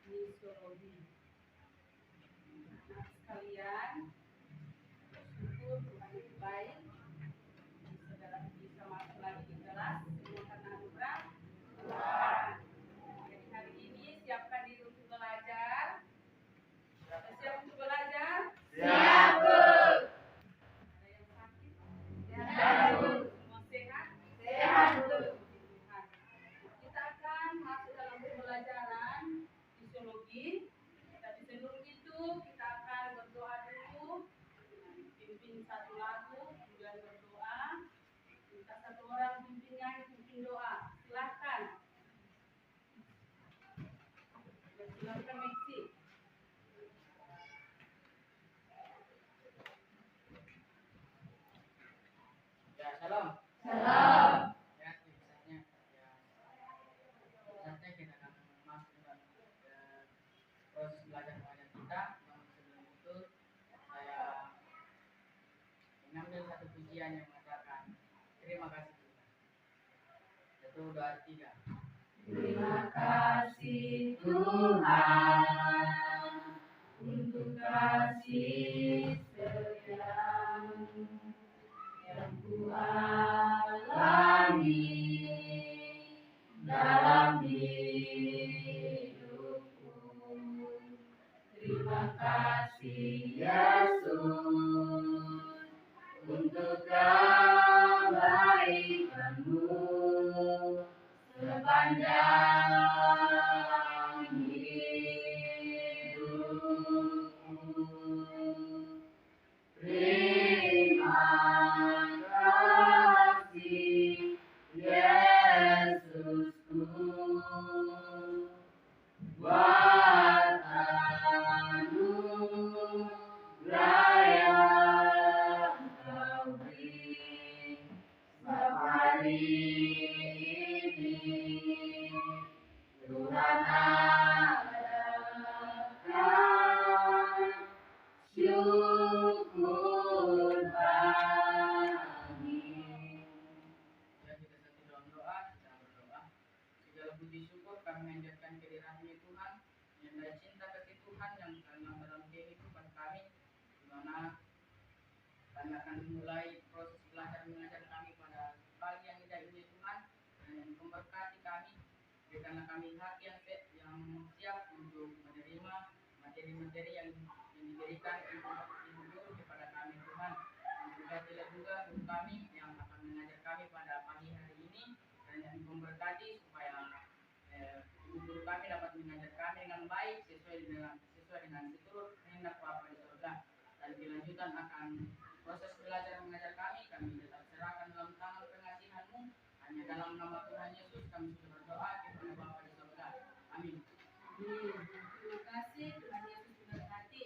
misiologi. Anak sekalian, syukur Tuhan itu baik. Saudara bisa masuk lagi di kelas semua karena anugerah Tuhan. Jadi hari ini siapkan diri untuk belajar. Berapa siap untuk belajar? Siap, Bu. Ada yang sakit? Siap, Bu. Semua sehat? Sehat, Bu. Kita akan masuk dalam pembelajaran fisiologi. Tapi sebelum itu kita akan berdoa dulu. Pimpin satu lagu, kemudian berdoa. Minta satu orang pimpin nyanyi, pimpin doa. Silahkan. Silahkan Mexi. Ya, shalom. Salam. Ya, biasanya saatnya kita akan masuk dalam proses belajar mengajar kita. Namun sebelum itu saya mengambil satu pujian yang mengatakan terima kasih Tuhan. Satu, dua, tiga. Terima kasih Tuhan untuk kasih setiamu yang Ku alami dalam hidupku. Terima kasih Yesus untuk kebaikan-Mu sepanjang hidupku. Terima kasih Yesusku buat anugerah yang Kau beri setiap hari ini. Tuhan adakan syukur bagi. Ya, kita satu dalam doa, kita berdoa. Segala puji syukur kami menjadikan kehadiran-Mu Tuhan, yang dari cinta kasih Tuhan yang tanam dalam kehidupan kami, di mana kami akan memulai proses belajar mengajar kami pada pagi yang indah ini Tuhan, dan yang memberkati kami, berikanlah kami hati yang siap untuk menerima materi-materi yang diberikan Ibu kepada kami Tuhan. Berkatilah juga guru kami yang akan mengajar kami pada pagi hari ini, dan yang memberkati supaya guru kami dapat mengajar kami dengan baik sesuai dengan seluruh kehendak Bapa di surga. Dan kelanjutan akan proses belajar mengajar kami tetap serahkan dalam tangan pengasihan-Mu. Hanya dalam nama Tuhan Yesus kami sudah berdoa kepada Bapa di surga. Amin. Terima kasih Tuhan Yesus memberkati.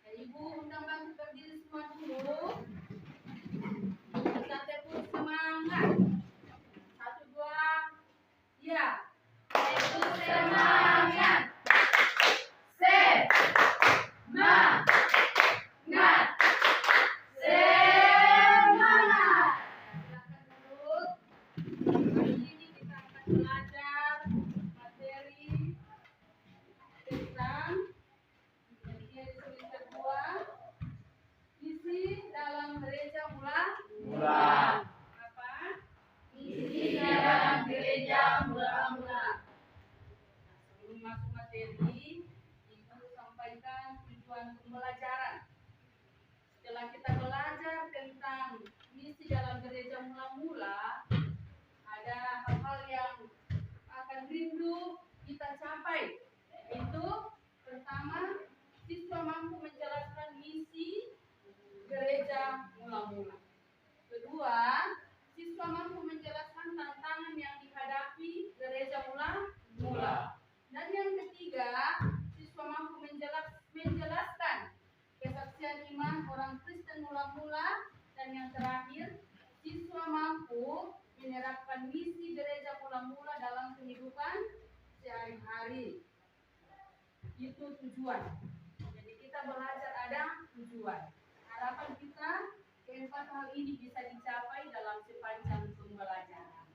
Dan Ibu undang bantu berdiri semua dulu. Kita tepuk semangat. Satu dua, ya. Tepuk semangat. Semangat. Semangat. Silakan dulu. Hari ini kita akan belajar materi tentang jadi semester 2 isi dalam gereja mula. Apa? Isi dalam gereja mula-mula. Sebelum masuk materi, Ibu sampaikan tujuan pembelajaran. Setelah kita belajar tentang misi dalam gereja mula-mula, ada hal-hal yang akan rindu kita capai. Yaitu pertama, siswa mampu menjelaskan misi gereja mula-mula. Kedua, siswa mampu menjelaskan tantangan yang dihadapi gereja mula-mula. Dan yang ketiga, siswa mampu menjelaskan kesaksian iman orang Kristen mula-mula. Dan yang terakhir, siswa mampu menerapkan misi gereja mula-mula dalam kehidupan sehari-hari. Itu tujuan. Jadi kita belajar ada tujuan. Harapan kita keempat hal ini bisa dicapai dalam sepanjang pembelajaran.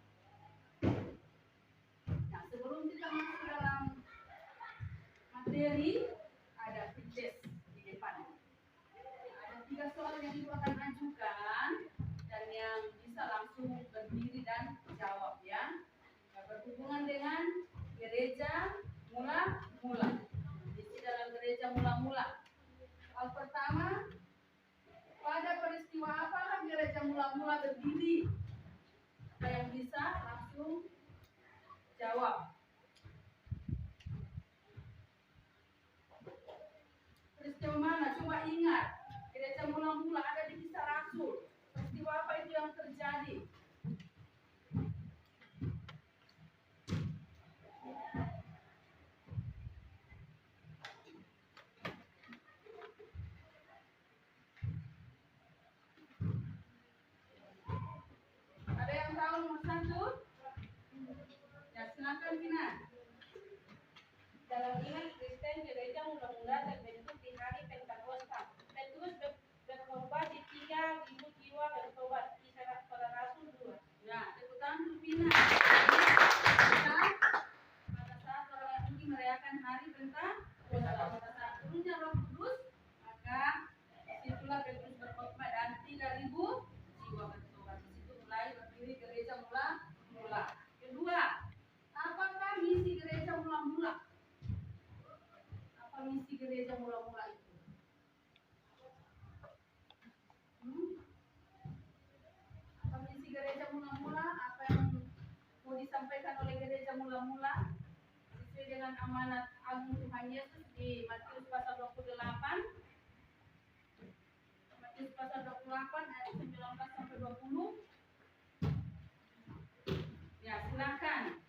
Nah, sebelum kita masuk dalam materi materi, ada quiz di depan. Ada 3 soal yang ibu akan ajukan dan yang bisa langsung berdiri dan jawab ya. Yang berhubungan dengan gereja mula-mula. Isi dalam gereja mula-mula. Soal pertama, pada peristiwa apakah gereja mula-mula berdiri? Ada yang bisa langsung jawab. Peristiwa mana? Coba ingat. Gereja mula-mula ada di Kisah Rasul. Peristiwa apa itu yang terjadi? Ada yang tahu nomor 1? Ya, silakan Tina. Dalam iman Kristen, gereja mula-mula terbentuk di hari Pentakosta. Petrus berkhotbah di 3.000 jiwa bertobat. Kisah Para Rasul 2. Ya, tepuk tangan untuk Tina. Pada saat orang Yahudi merayakan hari Pentakosta, pada saat turunnya Roh Kudus, maka disitulah Petrus berkhotbah dan 3.000 jiwa bertobat. Di situ mulai berdiri gereja mula-mula. Kedua, apakah misi gereja mula-mula? Apa misi gereja mula-mula itu? Apa misi gereja mula-mula? Apa yang mau disampaikan oleh gereja mula-mula? Sesuai dengan amanat agung Tuhan Yesus di Matius pasal 28. Matius pasal 28 ayat 19 sampai 20. Ya, silakan.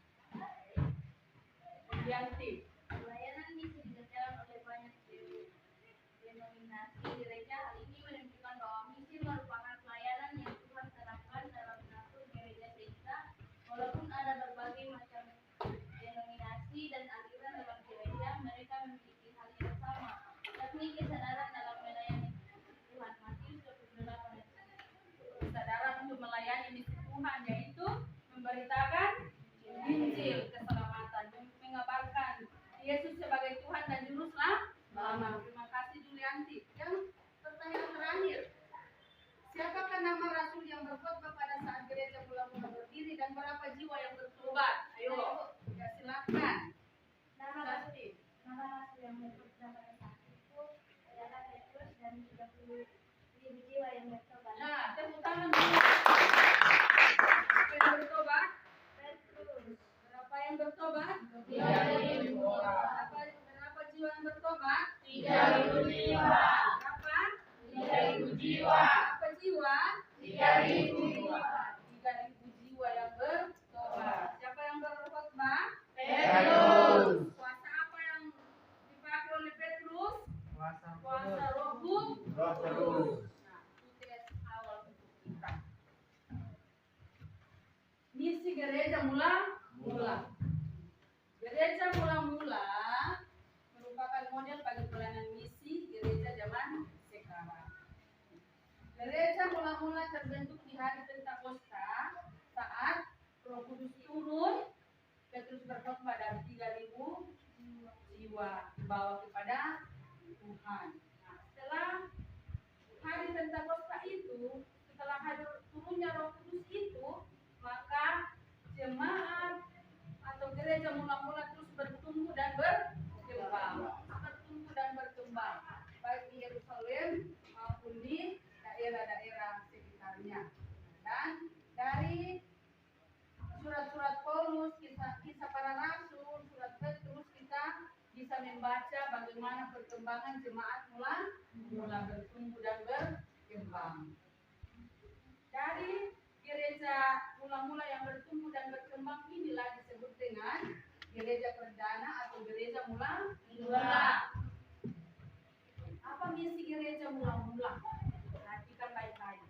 Yanti. Pelayanan misi dikerjakan oleh banyak denominasi gereja. Hal ini menunjukkan bahwa misi merupakan pelayanan yang Tuhan terapkan dalam mengatur gereja sehingga walaupun ada berbagai macam denominasi dan aliran dalam gereja, mereka memiliki hal yang sama, yakni kesadaran dalam melayani Tuhan. Matius 28 ayat 1. Kesadaran untuk melayani misi Tuhan, yaitu memberitakan Injil keselamatan, mengabarkan Yesus sebagai Tuhan dan Juru Selamat. Terima kasih Julianti. Yang pertanyaan terakhir, siapakah nama rasul yang berkhotbah pada saat gereja mula-mula berdiri dan berapa jiwa yang bertobat? Ayo, ya silakan. Nama rasul yang berkhotbah pada saat itu adalah Petrus dan 30.000 jiwa yang bertobat. Nah, tepuk tangan dulu. Siapa yang bertobat? Petrus. Berapa yang bertobat? 3.000 Berapa jiwa yang bertobat? 3.000 jiwa. Berapa? 3.000 jiwa. Berapa jiwa? 3.000 jiwa. 3.000 jiwa yang bertobat. Siapa yang berkhotbah? Petrus. Kuasa apa yang dipakai oleh Petrus? Kuasa Kuasa Roh Kudus. Nah, itu tes awal untuk kita. Misi gereja mula-mula. Gereja mula-mula merupakan model bagi pelayanan misi gereja zaman sekarang. Gereja mula-mula terbentuk di hari Pentakosta saat Roh Kudus turun. Petrus berkhotbah dan 3.000 jiwa dibawa kepada Tuhan. Nah, setelah hari Pentakosta itu, setelah hari turunnya Roh Kudus itu, maka jemaat atau gereja mula-mula terus bertumbuh dan berkembang, baik di Yerusalem maupun di daerah-daerah sekitarnya. Dan dari surat-surat Paulus, kisah para rasul, surat Petrus, kita bisa membaca bagaimana perkembangan jemaat mula bertumbuh dan berkembang. Dari gereja mula-mula yang bertumbuh dan berkembang inilah disebut dengan gereja perdana atau gereja mula-mula. Apa misi gereja mula-mula? Perhatikan baik-baik.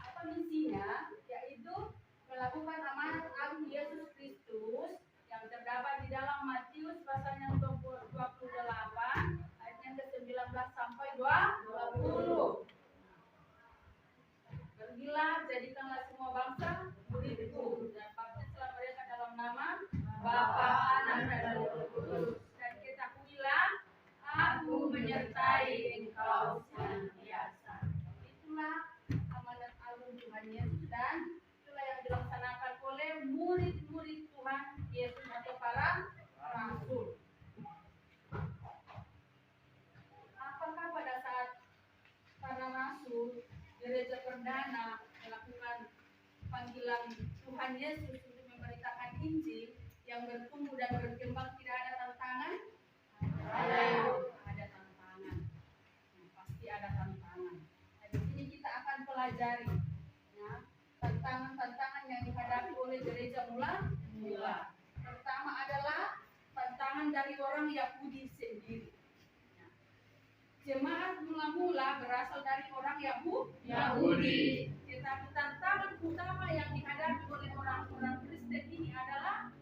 Apa misinya? Yaitu melakukan amanat agung Yesus Kristus yang terdapat di dalam Matius pasal yang 28 ayatnya ke-19 sampai 20. Pergilah, jadikanlah semua bangsa muridku dan baptislah mereka dalam nama Bapa, Anak dan Roh Kudus, dan ketahuilah pelajari ya, tantangan-tantangan yang dihadapi oleh gereja mula. Pertama adalah tantangan dari orang Yahudi sendiri. Jemaat mula-mula berasal dari orang Yahudi. Tetapi tantangan utama yang dihadapi oleh orang-orang Kristen ini adalah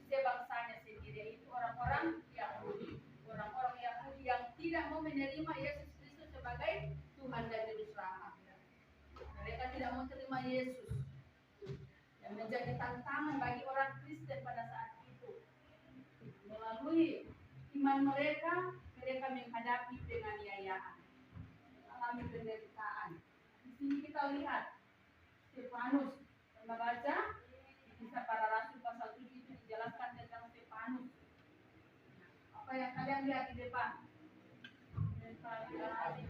sebangsanya sendiri, yaitu orang-orang Yahudi. Orang-orang Yahudi yang tidak mau menerima Yesus Kristus sebagai Tuhan dan Juru Selamat. Mereka tidak mau terima Yesus. Yang menjadi tantangan bagi orang Kristen pada saat itu. Melalui iman mereka menghadapi penganiayaan, alami penderitaan. Di sini kita lihat Stefanus. Membaca Kisah Para Rasul pasal 7 itu dijelaskan tentang Stefanus. Apa yang kalian lihat di depan? Stefanus dilempari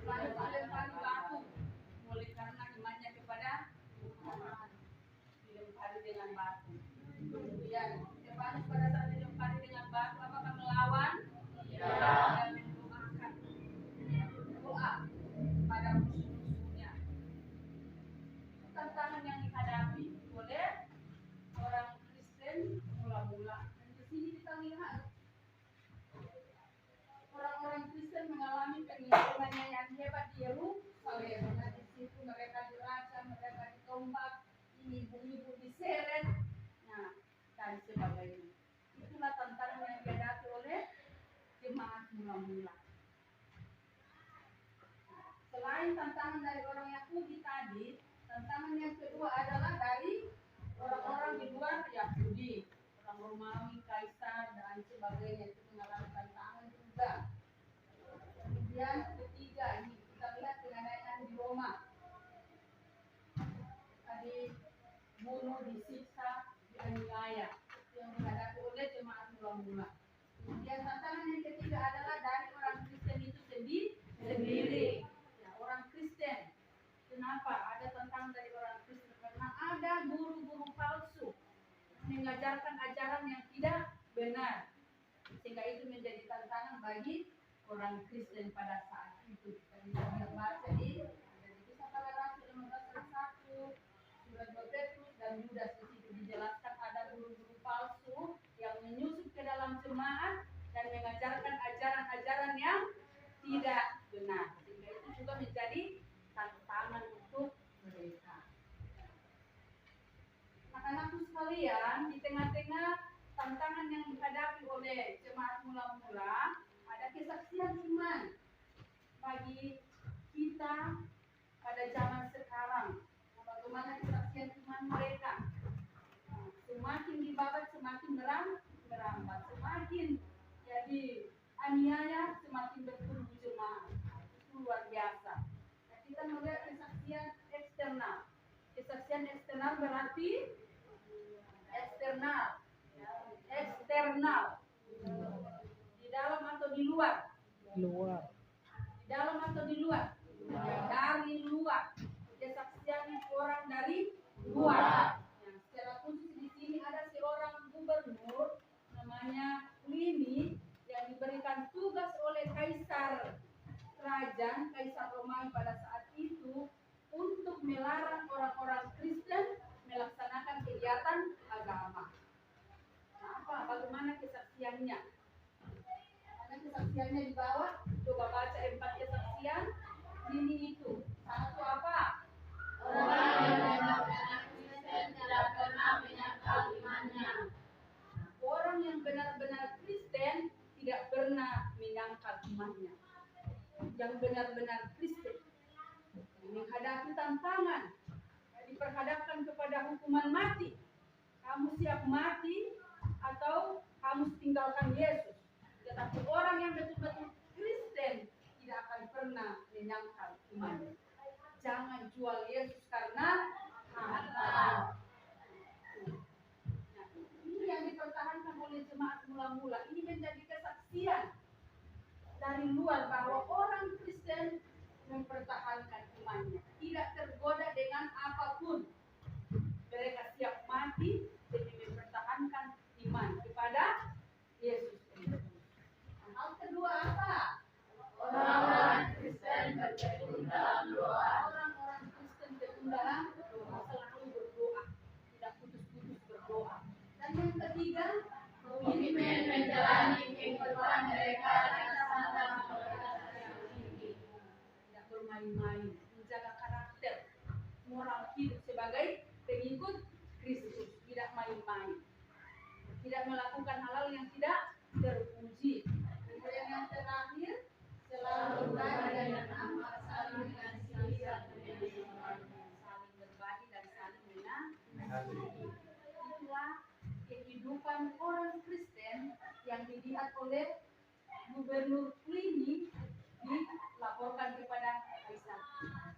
batu oleh karena imannya kepada Tuhan. Dilempari dengan batu. Kemudian Stefanus pada saat dilempari dengan batu, apakah melawan? Dan mendoakan doa pada musuh-musuhnya. Tantangan yang dihadapi oleh orang Kristen mula-mula. Dan di sini kita lihat orang-orang Kristen mengalami penganiayaan hebat di Yerusalem. Karena di situ mereka dirajam, mereka ditombak, ibu-ibu diseret, nah dan sebagainya. Itulah tantangan yang dihadapi oleh jemaat mula-mula. Selain tantangan dari orang Yahudi tadi, tantangan yang kedua adalah dari orang-orang di luar Yahudi, orang Romawi, Kaisar dan sebagainya, itu mengalami tantangan juga. Kemudian ketiga, ini kita lihat penganiayaan di Roma. Tadi bunuh, disiksa, dianiaya, yang dihadapi oleh jemaat mula-mula. Kemudian tantangan yang ketiga adalah dari orang Kristen itu sendiri. Ya, orang Kristen. Kenapa ada tantangan dari orang Kristen? Karena ada guru-guru palsu mengajarkan ajaran yang tidak benar, sehingga itu menjadi tantangan bagi orang Kristen pada saat itu. Kita bisa baca di Kisah Para Rasul 15:1, surat 2 Petrus dan Yudas. Di situ dijelaskan ada guru-guru palsu yang menyusup ke dalam jemaat dan mengajarkan ajaran-ajaran yang tidak benar, sehingga itu juga menjadi tantangan untuk mereka. Anak-anakku sekalian, di tengah-tengah tantangan yang dihadapi oleh jemaat mula-mula, ada kesaksian iman bagi kita pada zaman sekarang. Bagaimana kesaksian iman mereka? Semakin dibabat, semakin merambat, semakin jadi aniaya, semakin bertumbuh jemaat. Itu luar biasa. Nah, kita melihat kesaksian eksternal. Kesaksian eksternal berarti eksternal. Di dalam atau di luar? Di dalam atau di luar? Dari luar. Kesaksian orang dari luar. Yang secara khusus di sini ada seorang gubernur namanya Pliny yang diberikan tugas oleh Kaisar Romawi pada saat itu untuk melarang orang-orang Kristen melaksanakan kegiatan agama. Nah, bagaimana kesaksiannya? Ada kesaksiannya di bawah. Coba baca 4 kesaksian. Ini itu. Satu apa? Orang yang benar-benar Kristen tidak pernah menyangkal imannya. Orang yang benar-benar Kristen tidak pernah menyangkal imannya. Yang benar-benar Kristen menghadapi tantangan, diperhadapkan kepada hukuman mati. Kamu siap mati atau kamu tinggalkan Yesus? Tetapi orang yang betul-betul Kristen tidak akan pernah menyangkal imannya. Jangan jual Yesus karena harta. Nah, ini yang dipertahankan oleh jemaat mula-mula. Ini menjadi kesaksian dari luar bahwa orang Kristen mempertahankan imannya, tidak tergoda dengan apapun. Mereka siap mati demi mempertahankan iman kepada Yesus. Hal kedua apa? Orang-orang Kristen bertekun dalam doa. Orang-orang Kristen dan melakukan hal-hal yang tidak terpuji. Kemudian yang terakhir, selalu berada dan amat saling mengasihi satu dengan lain, saling berbagi dan saling mengasihi. Itulah kehidupan orang Kristen yang dilihat oleh Gubernur Pliny dilaporkan kepada Kaisar.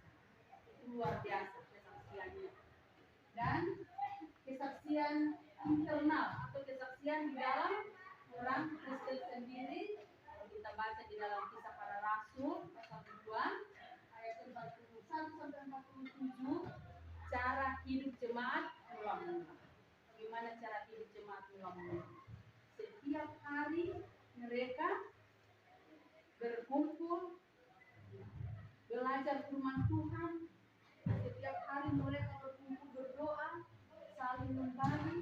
Itu luar biasa kesaksiannya. Dan kesaksian internal atau kesaksian di dalam orang Kristen sendiri, kalau kita baca di dalam Kisah Para Rasul pasal 2 ayat 41 sampai 47, cara hidup jemaat mula-mula. Bagaimana cara hidup jemaat mula-mula? Setiap hari mereka berkumpul, belajar firman Tuhan. Setiap hari mereka berkumpul berdoa, saling membagi.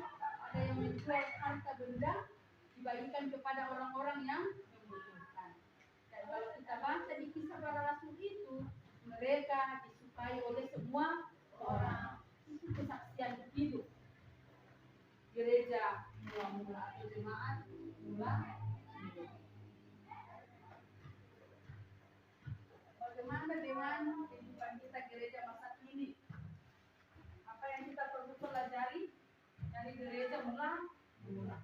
Ada yang menjual harta benda, dibagikan kepada orang-orang yang membutuhkan. Dan kalau kita baca di Kisah Para Rasul itu, mereka disukai oleh semua orang. Itu kesaksian hidup gereja mula-mula atau jemaat mula. Bagaimana dengan kehidupan kita gereja masa kini? Apa yang kita perlu pelajari dari gereja mula-mula?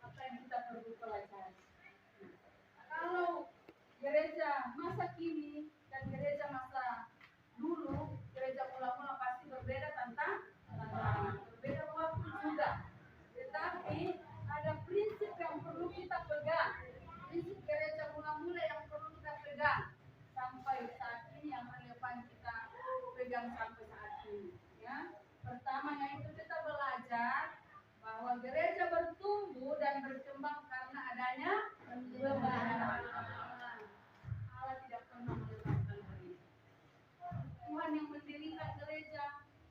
Apa yang kita perlu pelajari? Kalau gereja masa kini dan gereja masa dulu, gereja mula-mula pasti berbeda tentang berbeda waktu juga. Tetapi ada prinsip yang perlu kita pegang. Prinsip gereja mula-mula yang perlu kita pegang sampai saat ini, yang relevan kita pegang sampai saat ini. Ya, pertama yaitu kita belajar bahwa gereja bertumbuh dan berkembang karena adanya pembenaran. Allah tidak pernah melepaskan gereja. Tuhan yang mendirikan gereja,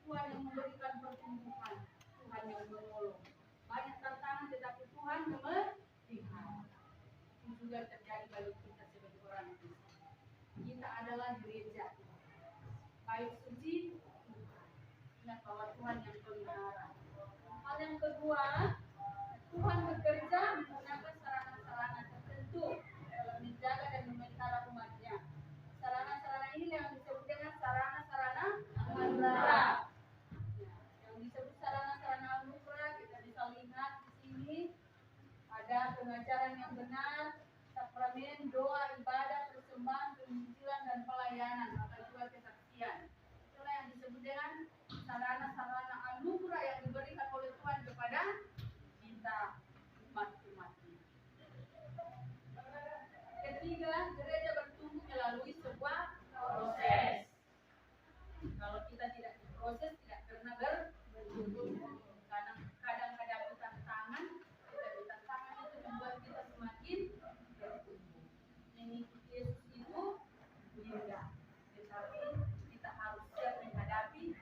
Tuhan yang memberikan pertumbuhan, Tuhan yang menolong. Banyak tantangan tetapi Tuhan memelihara. Itu juga terjadi bagi kita sebagai orang Kristen. Kita adalah gereja. Baik suci, ingat bahwa Tuhan yang pelihara. Hal yang kedua, Tuhan bekerja menggunakan sarana-sarana tertentu dalam menjaga dan memelihara umatnya. Sarana-sarana ini yang disebut dengan sarana-sarana anugerah. Yang disebut sarana-sarana anugerah kita bisa lihat di sini ada pengajaran yang benar, sakramen, doa, ibadah, persembahan, penginjilan dan pelayanan, atau juga kesaksian. Itulah yang disebut dengan sarana-sarana anugerah yang diberikan oleh Tuhan kepada kita umat-umatnya. Ketiga, gereja bertumbuh melalui sebuah proses. Kalau kita tidak diproses, tidak pernah bertumbuh. Kadang-kadang kita tantangan, itu membuat kita semakin bertumbuh. Mengikuti Yesus itu mudah, tetapi kita harus siap menghadapi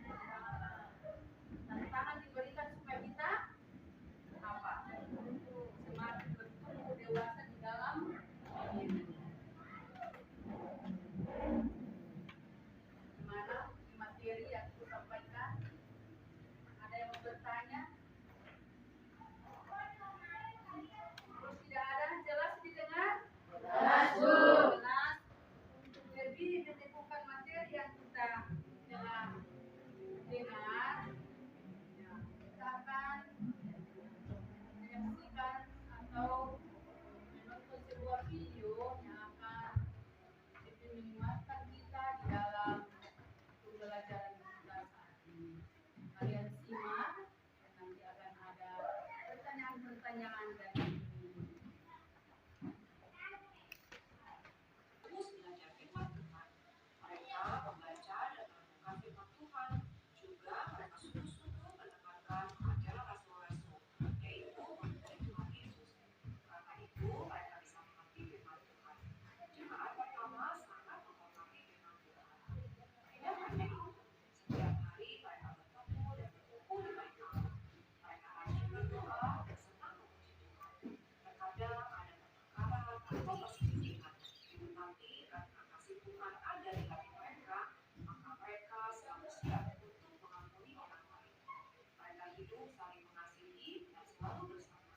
tantangan diberikan supaya kita apa? Semakin bertumbuh dewasa di dalam iman. Gimana materi yang aku sampaikan? Ada yang mau bertanya? Kalau tidak ada, jelas didengar? Jelas, Bu. Jelas. Untuk lebih menemukan materi yang kita telah dengar, ya, kita akan menyaksikan atau menonton sebuah video yang akan lebih menguatkan kita di dalam pembelajaran kita saat ini. Kalian simak dan nanti akan ada pertanyaan-pertanyaan dari terus belajar firman Tuhan. Mereka membaca dan merenungkan firman Tuhan. Juga mereka sungguh-sungguh mendengarkan ajaran rasul-rasul, yaitu mengenai Tuhan Yesus. Karena itu mereka bisa mengerti firman Tuhan. Jemaat pertama sangat menghormati firman Tuhan. Tidak hanya itu, setiap hari mereka bertemu dan berkumpul di bait Allah. Mereka rajin berdoa dan senang memuji Tuhan. Terkadang ada pertengkaran atau perselisihan, tetapi karena kasih Tuhan ada di hati mereka, maka mereka selalu siap untuk mengampuni orang lain. Mereka hidup saling mengasihi dan selalu bersama.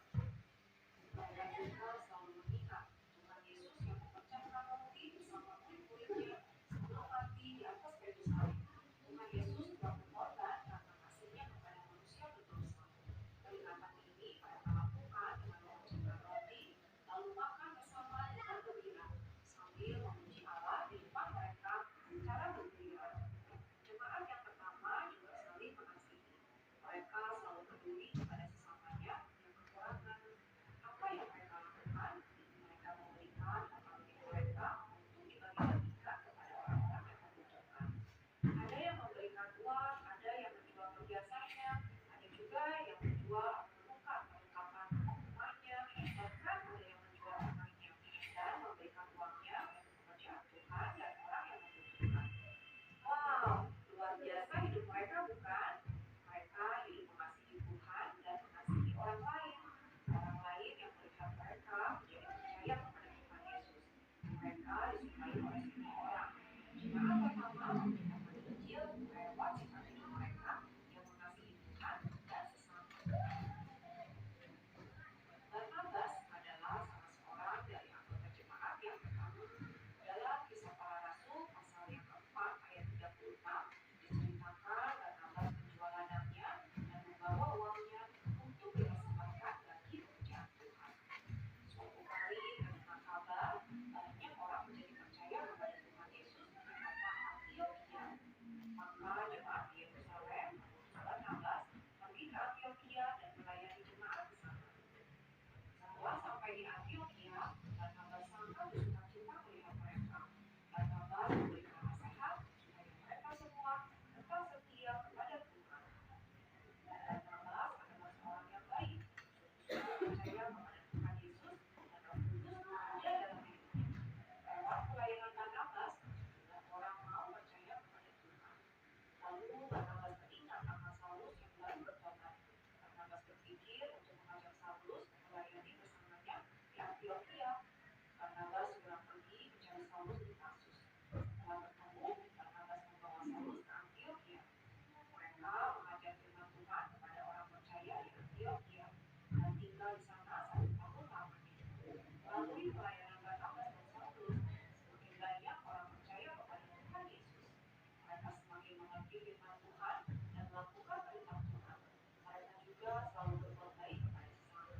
juga selalu berbuat baik kepada sesama.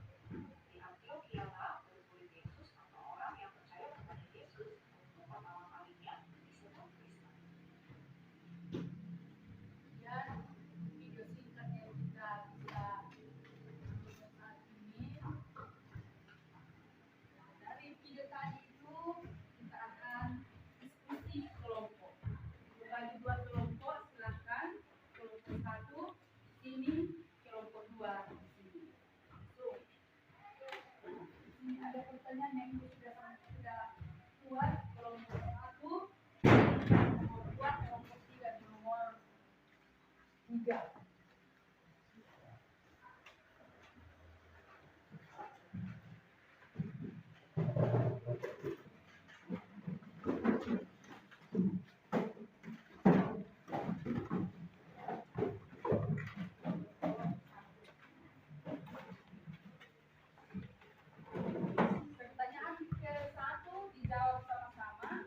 Di Antioquia lah murid-murid Yesus atau orang yang percaya kepada Yesus untuk pertama kalinya disebut Kristen. Dan video singkat yang kita bisa lihat saat ini, dari video tadi itu kita akan diskusi kelompok. Bagi dua kelompok, silakan. Kelompok satu di sini, kelompok dua di sini. So, di sini ada pertanyaan yang sudah buat kelompok satu, nomor dua, kelompok tiga, nomor tiga. Pertanyaan ke satu dijawab sama-sama.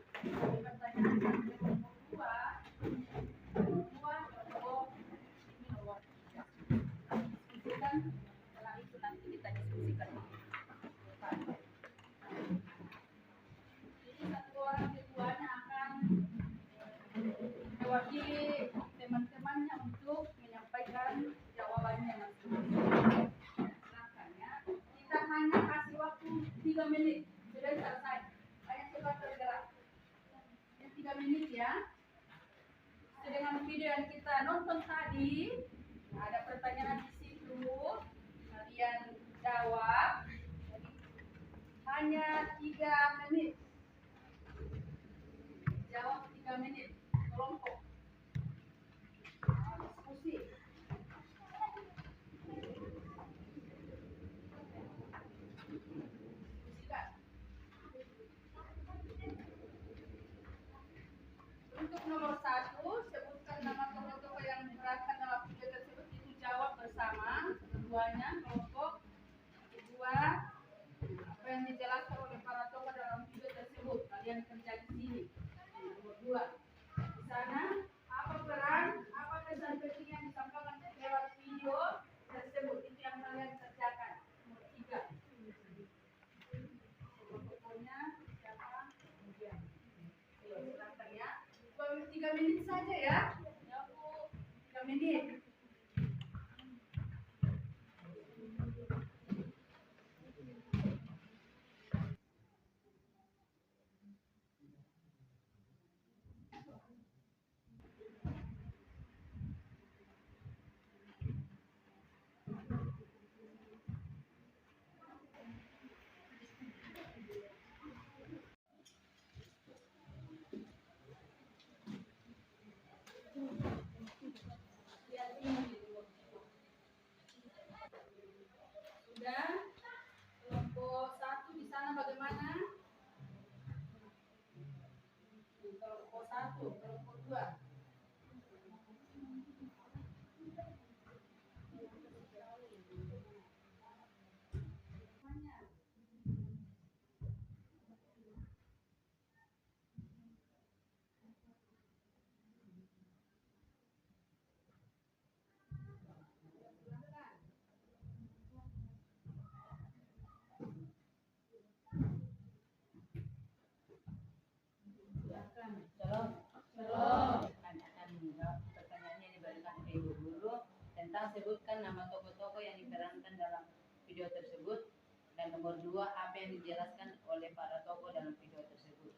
Pertanyaan ke kelompok dua, kelompok ini nomor tiga. Diskusikan, setelah itu nanti kita diskusikan. Jadi satu orang ketuanya akan mewakili teman-temannya untuk menyampaikan jawabannya masing-masing. Silakan ya. Kita hanya kasih waktu 3 menit. Sudah selesai. Banyak cepat bergerak. Ya, 3 menit ya. Dengan video yang kita nonton tadi, ada pertanyaan di situ. Kalian jawab. Jadi, hanya 3 menit. Jawab 3 menit. Kelompok. Diskusi. Diskusikan. Untuk nomor satu, sebutkan nama tokoh-tokoh yang dijelaskan dalam video tersebut. Itu jawab bersama keduanya kelompok. Kedua, apa yang dijelaskan oleh para tokoh dalam video tersebut. Kalian kerja di sini. Nomor dua, di sana apa peran, apa pesan penting yang disampaikan lewat video tersebut. Itu yang kalian kerjakan. Nomor tiga, tokohnya siapa, kemudian. Silakan ya. 3 menit saja ya. Ya Bu, 3 menit. Lihat ini. Sudah. Kelompok satu di sana bagaimana? Kelompok satu, kelompok dua. Shalom. Akan menjawab pertanyaannya diberikan ke Ibu Guru tentang sebutkan nama tokoh-tokoh yang diperankan dalam video tersebut, dan nomor 2 apa yang dijelaskan oleh para tokoh dalam video tersebut.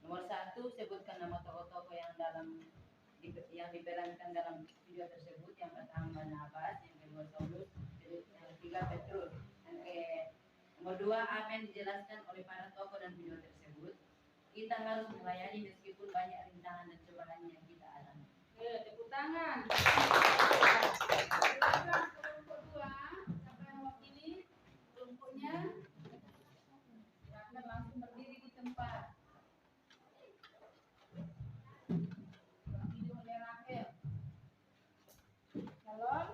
Nomor 1, sebutkan nama tokoh-tokoh yang diperankan dalam video tersebut. Yang pertama Barnabas, yang kedua Saulus, yang ketiga Petrus. Nomor 2 apa yang dijelaskan oleh para tokoh dan video tersebut. Kita harus melayani meskipun banyak rintangan dan cobaan yang kita alami. Tepuk tangan. Silakan kelompok dua. Siapa yang mewakili kelompoknya? Silakan langsung berdiri di tempat. Video oleh Rakel. Shalom.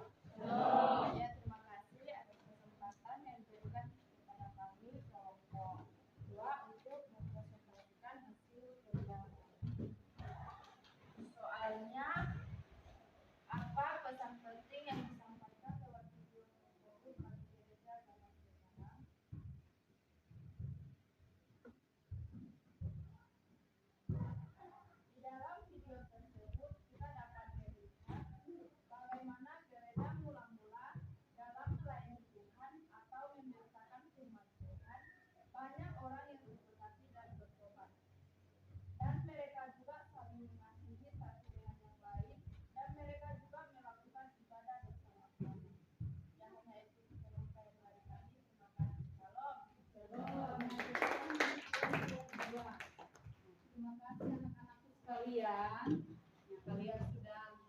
Ya, terima kasih atas kesempatan yang diberikan kepada kami kelompok dua untuk mempresentasikan hasil kerja. Soalnya apa pesan penting yang disampaikan sekalian, ya, kalian sudah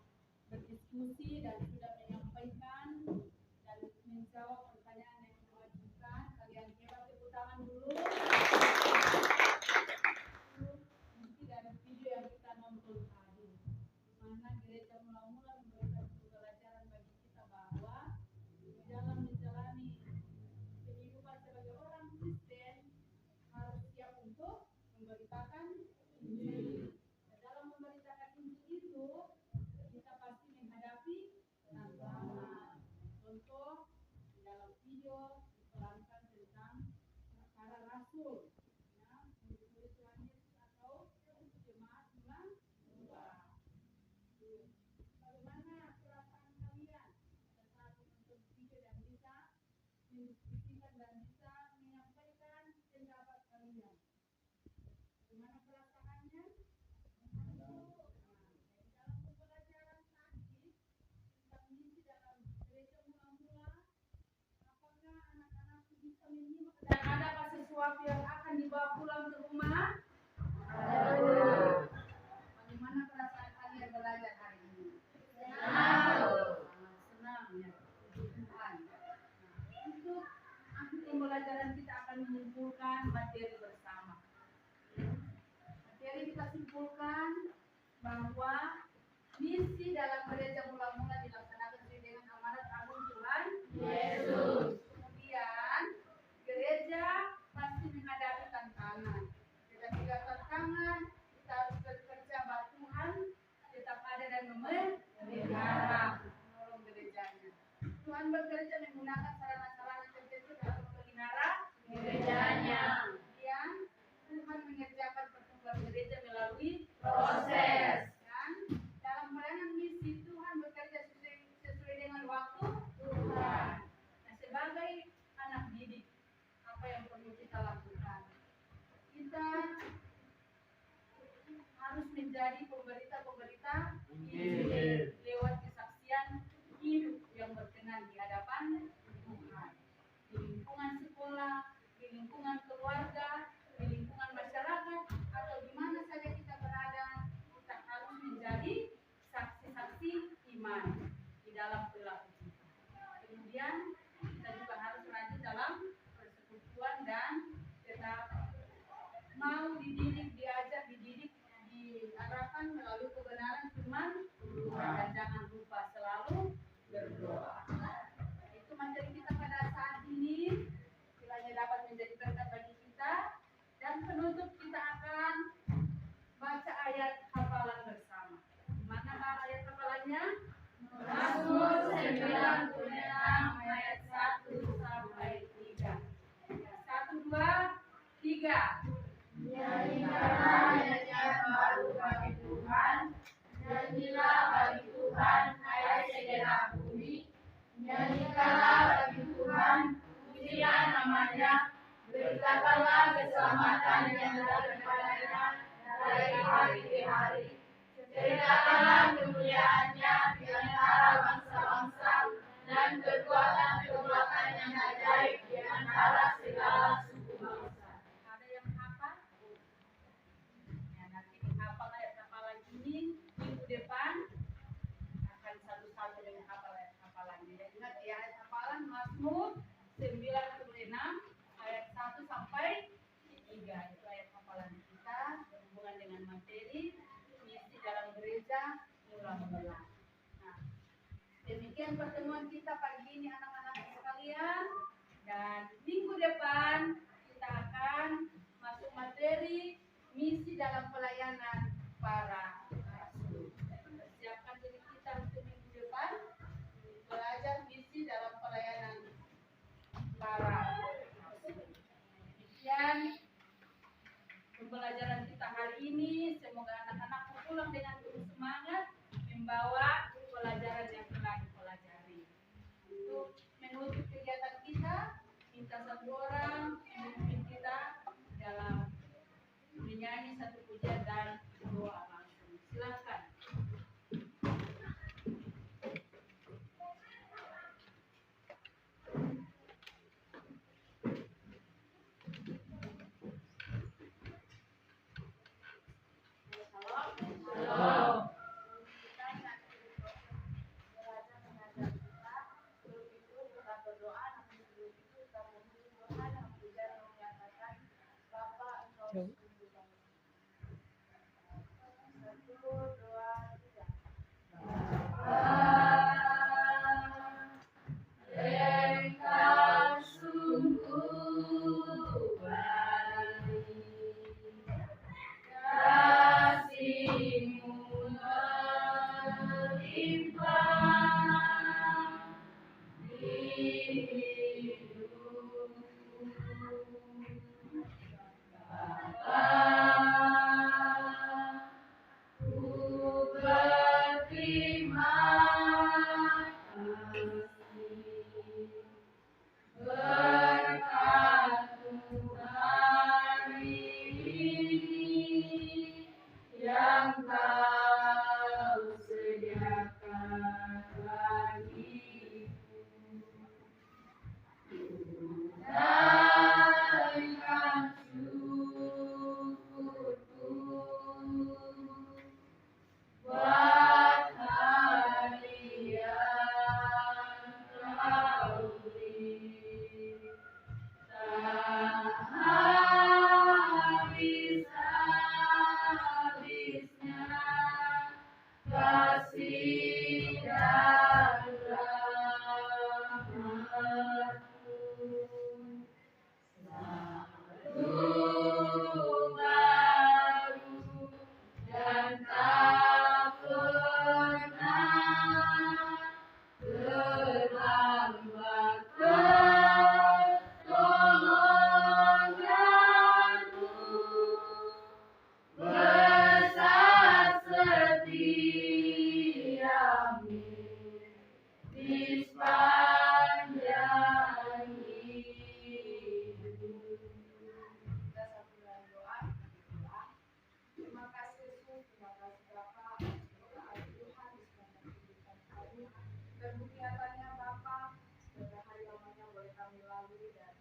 berdiskusi dan sudah menyampaikan dan menjawab pertanyaan yang diajukan. Kalian hebat, tepuk tangan dulu. Bukti dari video yang kita nonton tadi, di mana gereja mula-mula memberikan pelajaran bagi kita bahwa di dalam menjalani kehidupan sebagai orang Kristen harus siap untuk memberitakan Injil. Dan dalam memberitakan Injil itu kita pasti menghadapi tantangan. Contoh di dalam video diterangkan tentang para rasul, ya, murid-murid Tuhan Yesus atau jemaat mula-mula. Bagaimana perasaan kalian pada saat menonton video dan bisa mendiskusikan dan bisa menyampaikan pendapat kalian? Bagaimana perasaannya? Dalam pembelajaran tadi tentang misi dalam gereja mula-mula, apakah anak-anak bisa menyimak dan ada apa sesuatu yang akan dibawa pulang ke rumah? Bagaimana perasaan kalian belajar hari ini? Senang ya, puji Tuhan. Nah, untuk akhir pembelajaran kita akan menyimpulkan materi bersama. Materi kita simpulkan bahwa misi dalam gereja mula-mula dilaksanakan sesuai dengan amanat agung Tuhan Yesus. Kemudian gereja pasti menghadapi tantangan. Tetapi tantangan kita harus bekerja bahwa Tuhan tetap ada dan memelihara, menolong gerejanya. Tuhan bekerja menggunakan sarana-sarana tertentu dalam memelihara gerejanya. Kemudian Tuhan mengerjakan pertumbuhan gereja melalui proses. Dan dalam pelayanan misi Tuhan bekerja sesuai dengan waktu Tuhan. Nah, sebagai anak didik, apa yang perlu kita lakukan? Kita harus menjadi pemberita-pemberita Injil lewat kesaksian hidup yang berkenan di hadapan Tuhan. Di lingkungan sekolah, di lingkungan keluarga, di lingkungan masyarakat, atau di mana saja kita berada, kita harus menjadi saksi-saksi iman di dalam perilaku kita. Kemudian kita juga harus rajin dalam persekutuan dan tetap mau dididik, diajar, dididik, diarahkan melalui kebenaran firman Tuhan, dan jangan lupa selalu berdoa. Itu materi kita pada saat ini, kiranya dapat menjadi berkat bagi kita. Dan penutup kita akan baca ayat hafalan bersama. Mana ayat hafalannya? Mazmur 96 ayat 1 sampai 3. 1, 2, 3. Nyanyikanlah nyanyian baru bagi Tuhan, nyanyilah bagi Tuhan, hai segenap bumi. Nyanyikanlah bagi Tuhan, pujilah namanya, beritakanlah keselamatan yang daripadanya dari hari ke hari. Ceritakanlah kemuliaannya di antara bangsa-bangsa dan perbuatan-perbuatan yang ajaib di antara segala suku bangsa. Ada yang hafal? Ya, nanti dihafal ayat hafalan ini minggu depan akan satu-satu dengan hafal ayat hafalannya. Dan ingat ya, ayat hafalan Mazmur 96 ayat 1 sampai 3. Itu ayat hafalan kita berhubungan dengan materi misi dalam gereja mula-mula. Nah, demikian pertemuan kita pagi ini anak-anak sekalian, dan minggu depan kita akan masuk materi misi dalam pelayanan para rasul. Persiapkan diri kita untuk minggu depan belajar misi dalam pelayanan para rasul. Demikian pembelajaran kita hari ini. Semoga anak-anak pulang dengan penuh semangat membawa pelajaran yang telah dipelajari. Untuk menutup kegiatan kita, minta satu orang memimpin kita dalam menyanyi satu pujian dan doa langsung. Silakan. Halo. Engkau sungguh baik, kasih-Mu melimpah di hidupku. Bapa, ku berterima kasih berkat-Mu hari ini yang Kau sediakan bagiku. Naikkan syukurku buat hari yang Kau beri. Tak habis-habisnya kasih dan rahmat-Mu. Selalu baru dan tak pernah terlambat pertolongan-Mu. Besar setia-Mu di sepanjang hidup. Kita satu dalam doa, berdoa. Terima kasih Yesus, terima kasih Bapa, doa Tuhan di sepanjang kehidupan kami. Terbukti nyatanya Bapa, setiap hari lamanya boleh kami lalui dan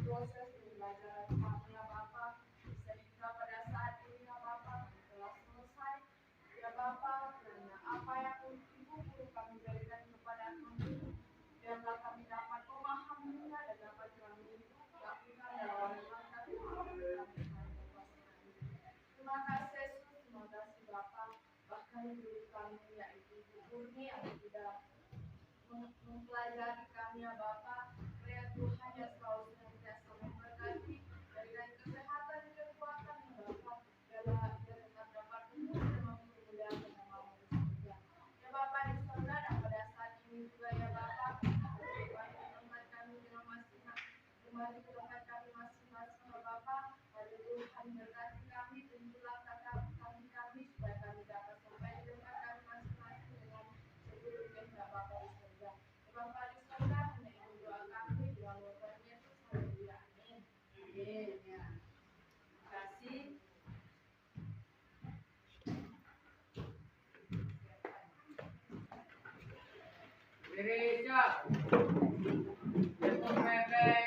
proses pembelajaran kami ya Bapa. Sehingga pada saat ini ya Bapa, kami telah selesai ya Bapa, karena apa yang Ibu guru kami berikan kepada kami, biarlah kami dapat memahaminya dan dapat kami lakukan dalam langkah kami. Terima kasih Yesus, terima kasih Bapa. Bahkan guru kami yaitu Ibu Murni yang sudah mempelajari kami ya Bapa. Kiranya Tuhan yang selalu senantiasa memberkati, berikan kesehatan dan kekuatan ya Bapa. Biarlah dia tetap dapat tumbuh dan memuliakan nama-Mu di surga. Ya Bapa di surga, dan pada saat ini juga ya Bapa, kembali ke tempat kami dengan masing-masing, kembali ke tempat kami masing-masing ya Bapa. Mari Tuhan berkati kami, tunjuklah kami supaya kami dapat sampai di tempat kami masing-masing dengan seluruh kehendak Bapa di surga. Ya Bapa di surga, hanya itu doa kami dalam nama Tuhan Yesus. Haleluya. Amin. Amin. Ya. Terima kasih. Gereja. Jemput Pepe.